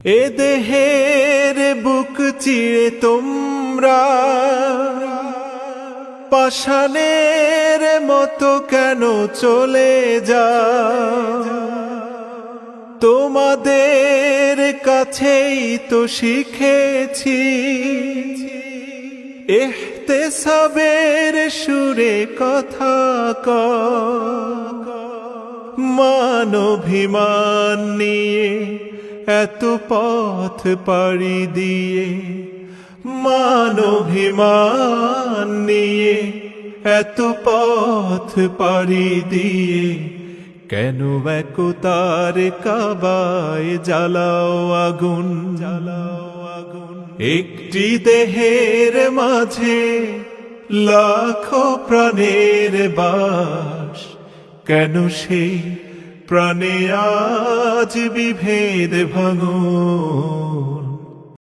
এ দেহের বুক চিরে তোমরা পাষাণের মতো কেন চলে যাও? তোমাদের কাছেই তো শিখেছি ইহতিসাবের সুরে কথা কও। মানভিমান নিয়ে এত পথ পাড়ি দিয়ে, মানভিমান নিয়ে এত পথ পাড়ি দিয়ে, কেন একতার কাবায় জ্বালাও আগুন, জ্বালাও আগুন। একটি দেহের মাঝে লাখো প্রাণের বাস, কেন সেই প্রাণে আজ বিভেদ ভাঙো?